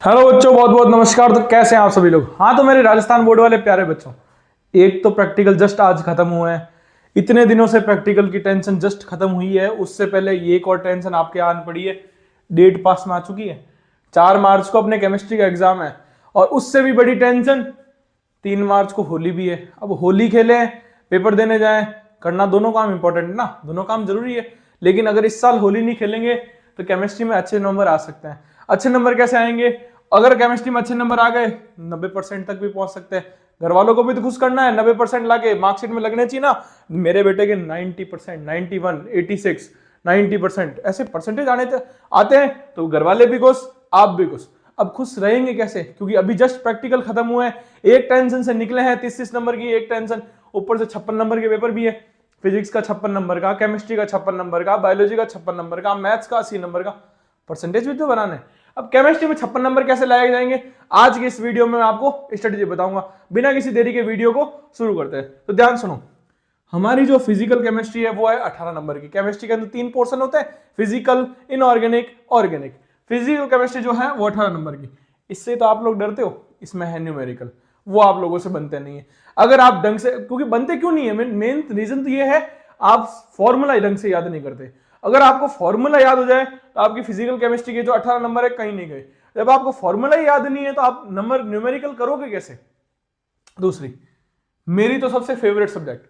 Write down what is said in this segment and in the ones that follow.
Hello बच्चों, बहुत बहुत नमस्कार। तो कैसे हैं आप सभी लोग। हाँ, तो मेरे राजस्थान बोर्ड वाले प्यारे बच्चों, एक तो प्रैक्टिकल जस्ट आज खत्म हुए हैं। इतने दिनों से प्रैक्टिकल की टेंशन जस्ट खत्म हुई है। उससे पहले ये एक और टेंशन आपके आन पड़ी है। डेट पास में आ चुकी है, 4 मार्च को अपने केमिस्ट्री का एग्जाम है। और उससे भी बड़ी टेंशन, 3 मार्च को होली भी है। अब होली खेले, पेपर देने जाए, करना दोनों काम इंपॉर्टेंट है ना, दोनों काम जरूरी है। लेकिन अगर इस साल होली नहीं खेलेंगे तो केमिस्ट्री में अच्छे नंबर आ सकते हैं। अच्छे नंबर कैसे आएंगे? अगर केमिस्ट्री में अच्छे नंबर आ गए 90% तक भी पहुंच सकते हैं। घर वालों को भी तो खुश करना है। 90% लाके मार्कशीट में लगने चाहिए ना, मेरे बेटे के 90%, 91, 86, 90% ऐसे परसेंटेज आते हैं तो घर वाले भी खुश, आप भी खुश। अब खुश रहेंगे कैसे? क्योंकि अभी जस्ट प्रैक्टिकल खत्म हुए हैं, एक टेंशन से निकले हैं। 30 नंबर की एक टेंशन, ऊपर से 56 नंबर के पेपर भी है। फिजिक्स का 56 नंबर का, केमिस्ट्री का 56 नंबर का, बायोलॉजी का 56 नंबर का, मैथ्स का 80 नंबर का। परसेंटेज भी तो बनाना है। अब केमिस्ट्री में 56 नंबर कैसे लाए जाएंगे, आज की इस वीडियो में मैं आपको स्ट्रेटेजी बताऊंगा। बिना किसी देरी के वीडियो को शुरू करते हैं। तो ध्यान सुनो, हमारी जो फिजिकल केमिस्ट्री है वो है 18 नंबर की। केमिस्ट्री के अंदर 3 पोर्शन होते हैं, physical, inorganic, organic. Physical chemistry जो है वो 18 नंबर की। इससे तो आप लोग डरते हो, इसमें है न्यूमेरिकल, वो आप लोगों से बनते नहीं है। अगर आप ढंग से, क्योंकि बनते क्यों नहीं है, मेन रीजन तो ये है आप फॉर्मूला ढंग से याद नहीं करते। अगर आपको फॉर्मूला याद हो जाए तो आपकी फिजिकल केमिस्ट्री के जो 18 नंबर है कहीं नहीं गए। जब आपको फॉर्मूला याद नहीं है तो आप नंबर न्यूमेरिकल करोगे कैसे? दूसरी, मेरी तो सबसे फेवरेट सब्जेक्ट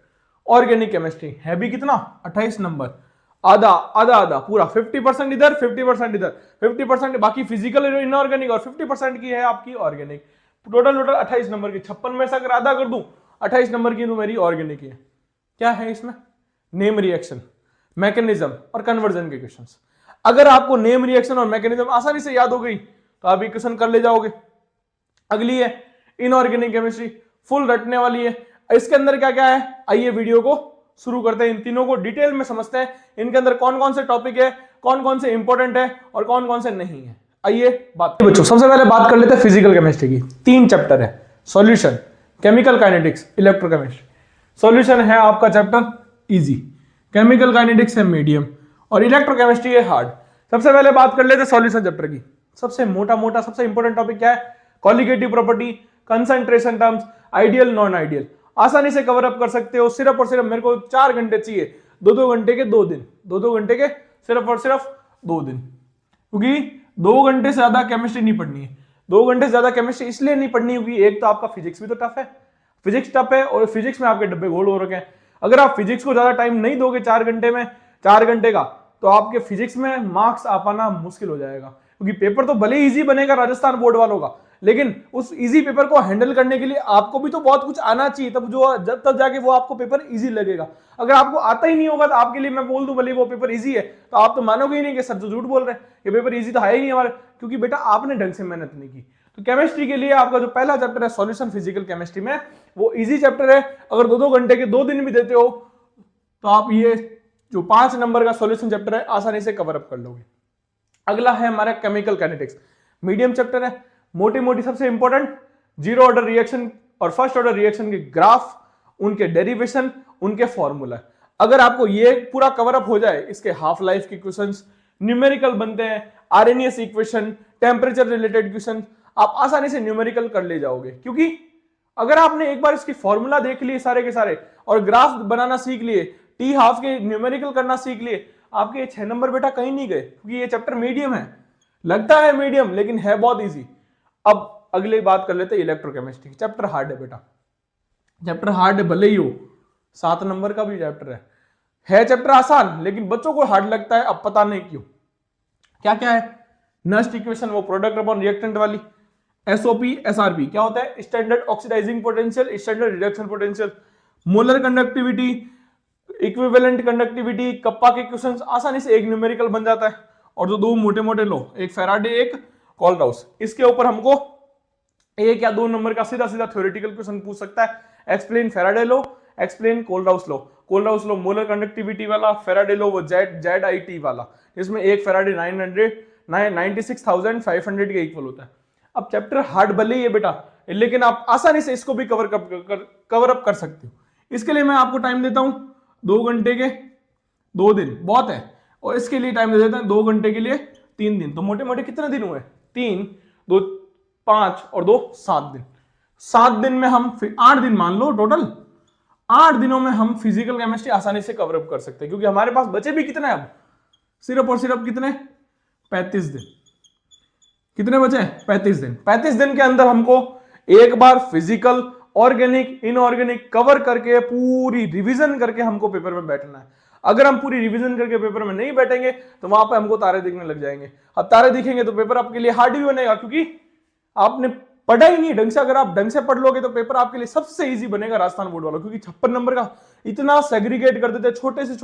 ऑर्गेनिक केमिस्ट्री है भी कितना, 28 नंबर। आधा आधा आधा पूरा, 50% इधर, 50% इधर, 50% बाकी फिजिकल इनऑर्गेनिक, और 50% की है आपकी ऑर्गेनिक। टोटल 28 नंबर की। 56 में से अगर आधा कर दूं, 28 नंबर की तो मेरी ऑर्गेनिक है। क्या है इसमें? नेम रिएक्शन, मैकेनिज्म और कन्वर्जन के क्वेश्चंस। अगर आपको नेम रिएक्शन और मैकेनिज्म आसानी से याद हो गई तो आप ये क्वेश्चन कर ले जाओगे। अगली है इनऑर्गेनिक केमिस्ट्री, फुल रटने वाली है। इसके अंदर क्या क्या है, आइए वीडियो को शुरू करते हैं। इन तीनों को डिटेल में समझते हैं, इनके अंदर कौन कौन से टॉपिक है, कौन कौन से इंपॉर्टेंट है और कौन कौन से नहीं है। आइए बात बच्चों, सबसे पहले बात कर लेते हैं फिजिकल केमिस्ट्री की। 3 चैप्टर है, solution, chemical kinetics, electrochemistry. Solution है आपका चैप्टर इजी, केमिकल काइनेटिक्स है मीडियम, और इलेक्ट्रोकेमिस्ट्री है हार्ड। सबसे पहले बात कर लेते हैं सॉल्यूशन चैप्टर की। सबसे मोटा मोटा सबसे इंपॉर्टेंट टॉपिक क्या है? Colligative property, concentration terms, ideal non ideal. आसानी से कवर अप कर सकते हो। सिर्फ और सिर्फ मेरे को 4 घंटे चाहिए, 2-2 घंटे के 2 दिन, 2-2 घंटे के सिर्फ और सिर्फ 2 दिन। क्योंकि 2 घंटे से ज्यादा केमिस्ट्री नहीं पढ़नी है। 2 घंटे से ज्यादा केमिस्ट्री इसलिए नहीं पढ़नी क्योंकि एक तो आपका फिजिक्स भी तो टफ है, फिजिक्स टफ है, और फिजिक्स में आपके डब्बे गोल हो रखे हैं। अगर आप फिजिक्स को ज्यादा टाइम नहीं दोगे 4 घंटे में, 4 घंटे का, तो आपके फिजिक्स में मार्क्स आ पाना मुश्किल हो जाएगा। क्योंकि पेपर तो भले इजी बनेगा राजस्थान बोर्ड वालों का, लेकिन उस इजी पेपर को हैंडल करने के लिए आपको भी तो बहुत कुछ आना चाहिए, तब जाके वो आपको पेपर इजी लगेगा। अगर आपको आता ही नहीं होगा तो आपके लिए मैं बोल दूं भले वो पेपर इजी है, तो आप तो मानोगे ही नहीं कि सर तो झूठ बोल रहे हैं, ये पेपर इजी तो है ही नहीं हमारे, क्योंकि बेटा आपने ढंग से मेहनत नहीं की। तो केमिस्ट्री के लिए आपका जो पहला चैप्टर है सॉल्यूशन फिजिकल केमिस्ट्री में, वो इजी चैप्टर है। अगर 2-2 घंटे के 2 दिन भी देते हो तो आप ये जो 5 नंबर का सॉल्यूशन चैप्टर है आसानी से कवर अप कर लोगे। अगला है हमारा केमिकल काइनेटिक्स, मीडियम चैप्टर है। मोटी मोटी सबसे इंपॉर्टेंट जीरो ऑर्डर रिएक्शन और फर्स्ट ऑर्डर रिएक्शन के ग्राफ, उनके डेरिवेशन, उनके फॉर्मूला। अगर आपको ये पूरा कवर अप हो जाए, इसके हाफ लाइफ के क्वेश्चंस, न्यूमेरिकल बनते हैं, RNS equation, temperature related question, आप आसानी से न्यूमेरिकल कर ले जाओगे। क्योंकि अगर आपने एक बार इसकी फॉर्मूला देख लिए सारे के सारे, और ग्राफ बनाना सीख लिए, टी हाफ के न्यूमेरिकल करना सीख लिए, आपके 6 नंबर बेटा कहीं नहीं गए। क्योंकि ये चैप्टर मीडियम है, लगता है मीडियम लेकिन है बहुत इजी। अब अगली बात कर लेते हैं इलेक्ट्रोकेमिस्ट्री। चैप्टर हार्ड है बेटा, चैप्टर हार्ड है, भले ही हो 7 नंबर का भी चैप्टर है चैप्टर आसान, लेकिन बच्चों को हार्ड लगता है। अब पता नहीं क्यों। क्या क्या है? नस्ट इक्वेशन, वो प्रोडक्ट अपॉन रिएक्टेंट वाली। एसओपी, एसआरपी क्या होता है? Standard oxidising potential, standard reduction potential. Molar conductivity, equivalent conductivity, kappa के क्वेश्चंस आसानी से एक न्यूमेरिकल बन जाता है। और जो 2 मोटे मोटे लो, एक फेराडे एक कोलराउस, इसके ऊपर हमको 1 या 2 नंबर का सीधा सीधा थ्योरेटिकल क्वेश्चन पूछ सकता है। एक्सप्लेन फेराडे लो, एक्सप्लेन कोलराउस लो। कोलराउस लो मोलर कंडक्टिविटी वाला, फेराडे लो वो जेड वाला, जिसमें एक फेराडे 96,500 के इक्वल होता है। अब चैप्टर हार्ड भले ही है बेटा, लेकिन आप आसानी से इसको भी कवर अप कर सकते हो। इसके लिए मैं आपको टाइम देता हूं 2 घंटे के 2 दिन, बहुत है। और इसके लिए टाइम दे देता हूं 2 घंटे के लिए 3 दिन। तो मोटे मोटे कितने दिन हुए? 3, 2, 5 और 2 7 दिन। 7 दिन में हम 8 दिन मान लो टोटल, 8 दिनों में हम फिजिकल केमिस्ट्री आसानी से कवर अप कर सकते हैं, क्योंकि हमारे पास बचे भी कितने अब, सिर्फ और सिर्फ कितने, 35 दिन। कितने बचे, 35 दिन। 35 दिन के अंदर हमको एक बार फिजिकल, ऑर्गेनिक, इनऑर्गेनिक कवर करके पूरी रिवीजन करके हमको पेपर में बैठना है। अगर हम पूरी रिवीजन करके पेपर में नहीं बैठेंगे तो वहां पे हमको तारे दिखने लग जाएंगे। अब तारे दिखेंगे तो पेपर आपके लिए हार्ड भी बनेगा, क्योंकि आपने पढ़ा ही नहीं ढंग से। अगर आप ढंग से पढ़ लोगे तो पेपर आपके लिए सबसे इजी बनेगा राजस्थान बोर्ड वालों, क्योंकि 56 नंबर का इतना सेग्रीगेट कर देते हैं, छोटे से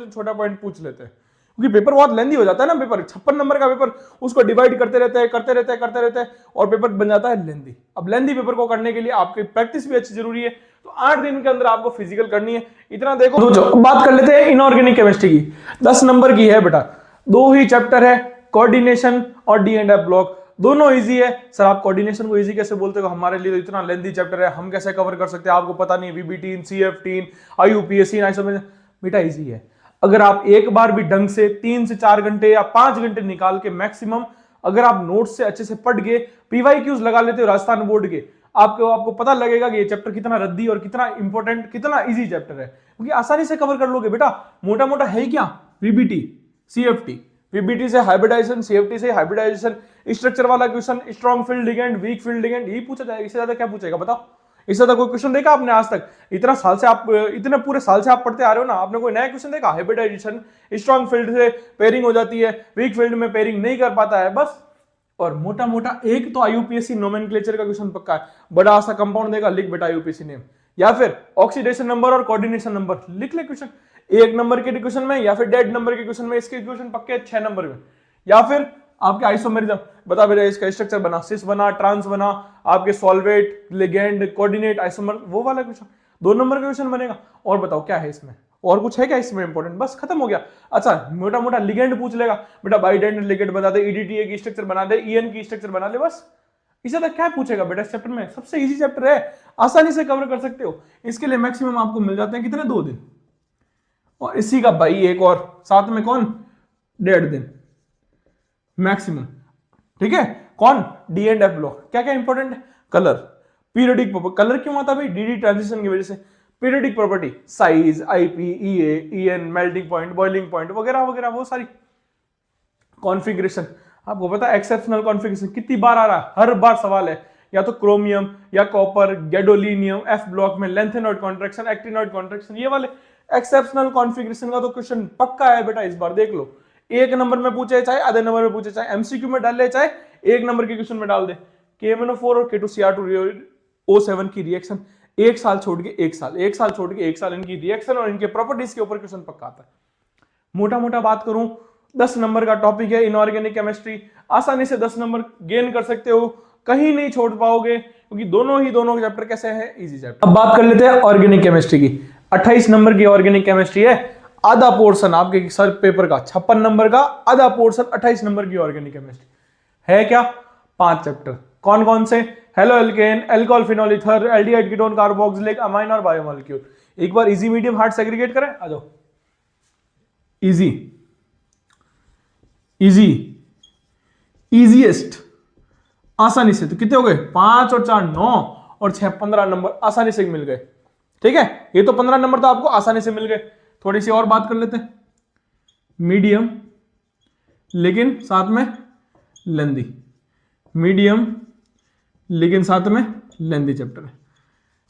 छोटा पॉइंट पूछ लेते हैं, क्योंकि पेपर बहुत लेंदी हो जाता है ना। पेपर 56 नंबर का पेपर, उसको डिवाइड करते रहते हैं और पेपर बन जाता है लेंदी। अब लेंदी पेपर को करने के लिए आपकी प्रैक्टिस भी अच्छी जरूरी है, तो 8 दिन के अंदर आपको फिजिकल करनी है। इतना देखो। जो बात कर लेते हैं इनऑर्गेनिक केमिस्ट्री की, 10 नंबर की है बेटा। 2 ही चैप्टर है, कोऑर्डिनेशन और डी&एफ ब्लॉक। दोनों इजी है। सर आप कोऑर्डिनेशन को इजी कैसे बोलते हो, हमारे लिए तो इतना लेंदी चैप्टर है, हम कैसे कवर कर सकते हैं, आपको पता नहीं वीबीटी, सीएफटी, आईयूपीएससी, बेटा इजी है। अगर आप एक बार भी ढंग से 3 से 4 घंटे या 5 घंटे निकाल के मैक्सिमम, अगर आप नोट्स से अच्छे से पढ़ के पीवाईक्यूज लगा लेते हो राजस्थान बोर्ड के, आपको पता लगेगा कि ये चैप्टर कितना रद्दी और कितना इंपॉर्टेंट, कितना इजी चैप्टर है, क्योंकि आसानी से कवर कर लोगे बेटा। मोटा मोटा है क्या, वीबीटी, सीएफटी, वीबीटी से हाइब्रिडाइजेशन, सीएफटी से हाइब्रिडाइजेशन, स्ट्रक्चर वाला question, strong field ligand, weak field ligand, यही पूछा जाएगा। इससे ज्यादा क्या पूछेगा बताओ? इससे ज्यादा कोई क्वेश्चन देखा आपने आज तक? इतना साल से आप, इतने पूरे साल से आप पढ़ते आ रहे हो ना, आपने कोई नया क्वेश्चन देखा? हाइब्रिडाइजेशन, स्ट्रॉन्ग फील्ड से पेयरिंग हो जाती है, वीक फील्ड में पेयरिंग नहीं कर पाता है, बस। और मोटा मोटा एक तो आईयूपीएससी नोमेनक्लेचर का क्वेश्चन पक्का है, बड़ा सा कंपाउंड देगा, लिख बेटा आईयूपीएससी नेम, या फिर ऑक्सीडेशन नंबर और कोऑर्डिनेशन नंबर लिख ले क्वेश्चन, 1 नंबर के क्वेश्चन में, या फिर 1.5 नंबर के क्वेश्चन में इसके क्वेश्चन पक्के 6 नंबर में। या फिर आपके आइसोमेरिज्म बता बेटा, इसका स्ट्रक्चर बना, सिस बना, ट्रांस बना, आपके सॉल्वेट, लिगेंड, कोऑर्डिनेट, आइसोमर, वो वाला क्वेश्चन 2 नंबर का क्वेश्चन बनेगा। और बताओ क्या है इसमें, और कुछ है क्या इसमें इंपॉर्टेंट? बस खत्म हो गया। अच्छा मोटा मोटा लिगेंड पूछ लेगा बेटा, बाइडेंट लिगेंड बता दे, ईडीटीए की स्ट्रक्चर बना दे, ईएन की स्ट्रक्चर बना ले, बस। इससे तक क्या पूछेगा बेटा इस चैप्टर में? सबसे इजी चैप्टर है, आसानी से कवर कर सकते हो। इसके लिए मैक्सिमम आपको मिल जाते हैं कितने, 2 दिन। और इसी का भाई एक और साथ में कौन, 1.5 दिन मैक्सिमम, ठीक है। कौन, डी&एफ ब्लॉक। क्या क्या इंपॉर्टेंट है, कलर, पीरियडिक, कलर क्यों आता है भाई, डीडी ट्रांजिशन की वजह से, periodic property, size, IP, EA, EN, melting point, boiling point वगैरह वगैरह, वो सारी। कॉन्फ़िगरेशन, आपको पता है एक्सेप्शनल कॉन्फ़िगरेशन कितनी बार आ रहा है, हर बार सवाल है, या तो क्रोमियम या कॉपर, गैडोलिनियम, एफ ब्लॉक में लेंथेनॉइड कॉन्ट्रैक्शन, एक्टिनॉइड कॉन्ट्रैक्शन, ये वाले एक्सेप्शनल कॉन्फ़िगरेशन का तो क्वेश्चन पक्का है बेटा। इस बार देख लो, 1 नंबर में पूछे, चाहे आधे नंबर में पूछे, चाहे एमसीक्यू में डाल ले, चाहे 1 नंबर के क्वेश्चन में डाल दे। KMnO4 और K2Cr2O7 की रिएक्शन 1 साल छोड़ के 1 साल, 1 साल छोड़ के 1 साल, इनकी रिएक्शन और इनके प्रॉपर्टीज के ऊपर क्वेश्चन पक्का आता है। मोटा मोटा बात करूं, 10 नंबर का टॉपिक है इनऑर्गेनिक केमिस्ट्री। आसानी से 10 नंबर गेन कर सकते हो, कहीं नहीं छोड़ पाओगे, क्योंकि दोनों चैप्टर कैसे हैं, इजी चैप्टर। अब बात कर लेते हैं ऑर्गेनिक केमिस्ट्री की। 28 नंबर की ऑर्गेनिक केमिस्ट्री है, आधा पोर्शन आपके सर पेपर का 56 नंबर का, आधा पोर्शन 28 नंबर की ऑर्गेनिक केमिस्ट्री है। क्या, 5 चैप्टर। कौन कौन से, halo alkane, alcohol, phenol, ether, aldehyde, ketone, carboxylic, amine और बायोमोलिक्यूल। एक बार इजी, मीडियम, हार्ड सेग्रीगेट करें, आ जाओ। इजी, इजी, इजीएस्ट, आसानी से, तो कितने हो गए, 5 और 4 9 और 6 15 नंबर आसानी से मिल गए, ठीक है। ये तो 15 नंबर तो आपको आसानी से मिल गए। थोड़ी सी और बात कर लेते हैं, मीडियम लेकिन साथ में लेंदी, मीडियम लेकिन साथ में लेंदी चैप्टर है।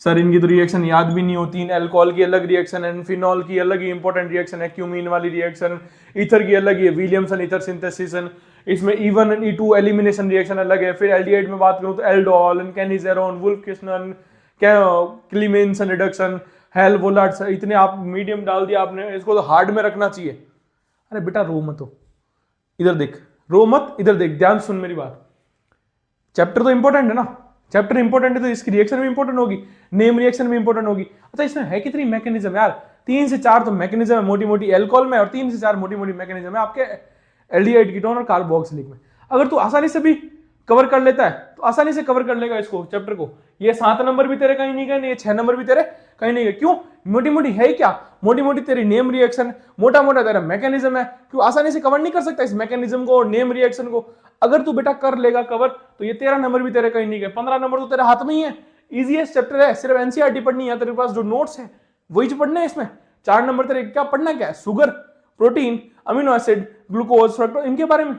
सर इनकी तो रिएक्शन याद भी नहीं होती, अल्कोहल की अलग रिएक्शन है, फिनॉल की अलग ही इंपॉर्टेंट रिएक्शन है, क्यूमीन वाली रिएक्शन, ईथर की अलग ही है, विलियमसन ईथर सिंथेसिस, इसमें E1 और E2 एलिमिनेशन रिएक्शन अलग है। फिर एल्डिहाइड में बात करूं तो एल्डोल, कैनिजेरोन, वुल्फकिस्टन, क्लीमेंसन रिडक्शन, हेल वोलाट। इतने आप मीडियम डाल दिया आपने, इसको तो हार्ड में रखना चाहिए। अरे बेटा रो मत हो, इधर देख, रो मत, इधर देख, ध्यान सुन मेरी बात। चैप्टर तो इंपॉर्टेंट है ना, चैप्टर इंपॉर्टेंट है तो इसकी रिएक्शन भी इंपॉर्टेंट होगी, नेम रिएक्शन भी इंपॉर्टेंट होगी। अच्छा इसमें है कितनी मैकेनिज्म यार, 3 से 4 तो मैकेनिज्म है मोटी मोटी एल्कोहल में, और 3 से 4 मोटी मोटी मैकेनिज्म है आपके एल्डिहाइड, कीटोन और कार्बोक्सिलिक में। अगर तू आसानी से भी कवर कर लेता है तो आसानी से कवर कर लेगा इसको, चैप्टर को। ये 7 नंबर भी तेरे कहीं नहीं गए, ये 6 नंबर भी तेरे कहीं नहीं गए। क्यों, मोटी मोटी है क्या, मोटी मोटी तेरी नेम रिएक्शन, मोटा मोटा तेरा मैकेनिज्म है। क्यों आसानी से कवर नहीं कर सकता इस मैकेनिज्म को और नेम रिएक्शन को? अगर तू बेटा कर लेगा कवर तो ये 13 नंबर भी तेरे कहीं नहीं गए, 15 नंबर तो तेरे हाथ में ही है। इजीएस्ट चैप्टर है, सिर्फ एनसीईआरटी पढ़नी है, तेरे पास जो नोट्स है वही जो पढ़ना है। इसमें 4 नंबर तेरे क्या पढ़ना है, क्या है, sugar, protein, amino acid, glucose, fructose, इनके बारे में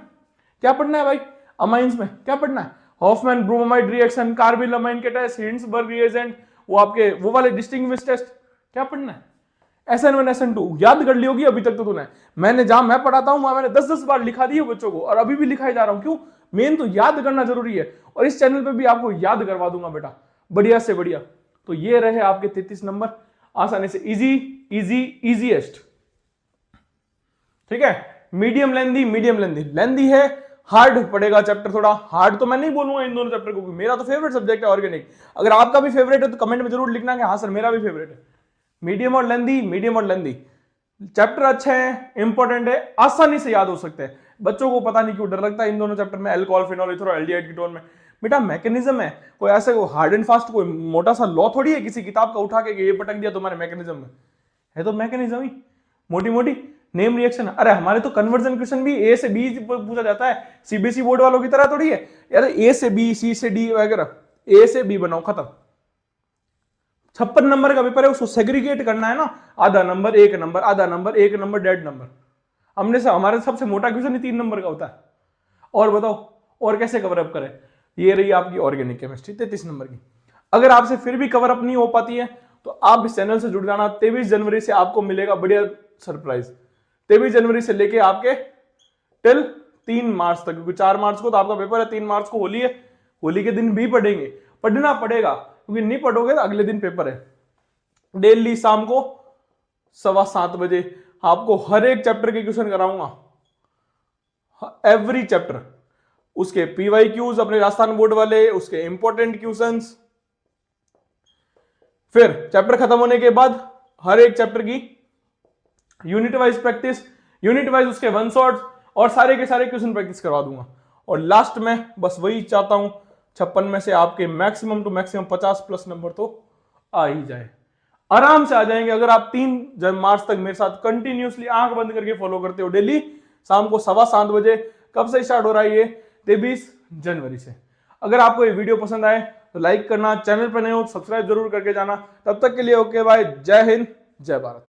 क्या पढ़ना है भाई। अमाइंस में क्या पढ़ना है, हॉफमैन ब्रोमाइड रिएक्शन, कार्बिल के टेस्ट, हिंड्सबर्ग रिएजेंट, वो आपके वो वाले डिस्टिंग्विश टेस्ट, क्या पढ़ना है। SN1 SN2 याद कर ली होगी अभी तक तो तूने, मैंने जहां मैं पढ़ाता हूं वहां मैंने 10-10 बार लिखा दी है बच्चों को, और अभी भी लिखाई जा रहा हूं। क्यों, मेन तो याद करना जरूरी है, और इस चैनल पे भी आपको याद करवा दूंगा बेटा, बढ़िया से बढ़िया। तो ये रहे आपके 33 नंबर, आसानी से इजी इजी इजीएस्ट। ठीक है, मीडियम लेंदी, मीडियम लेंदी, लेंदी है, हार्ड पड़ेगा चैप्टर थोड़ा, हार्ड तो मैं नहीं बोलूंगा इन दोनों चैप्टर को, मेरा तो फेवरेट सब्जेक्ट है ऑर्गेनिक। अगर आपका भी फेवरेट है तो कमेंट में जरूर लिखना कि हाँ सर मेरा भी फेवरेट है। मीडियम और लेंदी, मीडियम और लेंदी चैप्टर अच्छे हैं, इंपॉर्टेंट है, आसानी से याद हो सकते हैं। बच्चों को पता नहीं क्यों डर लगता है इन दोनों चैप्टर में, alcohol, phenol, ethanol, aldehyde, ketone में। बेटा मैकेनिज्म है, कोई ऐसे कोई हार्ड एंड फास्ट कोई मोटा सा लॉ थोड़ी है किसी किताब का उठा के ये पटक दिया तुम्हारे मैकेनिज्म में, है तो मैकेनिज्म ही मोटी मोटी नेम रिएक्शन। अरे हमारे तो कन्वर्जन क्वेश्चन भी A से B पूछा जाता है, सीबीएसई बोर्ड वालों की तरह थोड़ी है यार A से B, C से D वगैरह, A से B बनाओ खत्म। 56 नंबर का पेपर है, उसको सेग्रीगेट करना है ना, आधा नंबर, 1 नंबर, आधा नंबर, 1 नंबर, डेढ़ नंबर। हमने से हमारे सबसे मोटा क्वेश्चन ही 3 नंबर का होता है। और बताओ और कैसे कवर अप करें। ये रही आपकी ऑर्गेनिक केमिस्ट्री 33 नंबर की। अगर आपसे फिर भी कवर अप नहीं हो पाती है तो आप इस चैनल से जुड़ जाना। 23 जनवरी से आपको मिलेगा बढ़िया सरप्राइज, 23 जनवरी से लेके आपके टिल 3 मार्च तक, क्योंकि 4 मार्च को तो आपका पेपर है, 3 मार्च को होली है, होली के दिन भी पढ़ेंगे, पढ़ना पड़ेगा क्योंकि नहीं पढ़ोगे तो अगले दिन पेपर है। डेली शाम को 7:15 बजे आपको हर एक चैप्टर के क्वेश्चन कराऊंगा, एवरी चैप्टर, उसके PYQs अपने राजस्थान बोर्ड वाले, उसके इंपॉर्टेंट क्वेश्चंस। फिर चैप्टर खत्म होने के बाद हर एक चैप्टर की unit wise practice, unit wise उसके वन शॉट्स, और सारे के सारे क्वेश्चन प्रैक्टिस करवा दूंगा। और लास्ट में बस वही चाहता हूं 56 में से आपके मैक्सिमम टू मैक्सिमम 50+ नंबर तो आ ही जाए, आराम से आ जाएंगे। अगर आप 3 मार्च तक मेरे साथ कंटिन्यूसली आंख बंद करके फॉलो करते हो, डेली शाम को 7:15 बजे। कब से स्टार्ट हो रहा है ये, 23 जनवरी से। अगर आपको ये वीडियो पसंद आए तो लाइक करना, चैनल पर नए हो तो सब्सक्राइब जरूर करके जाना। तब तक के लिए ओके बाय, जय हिंद, जय भारत।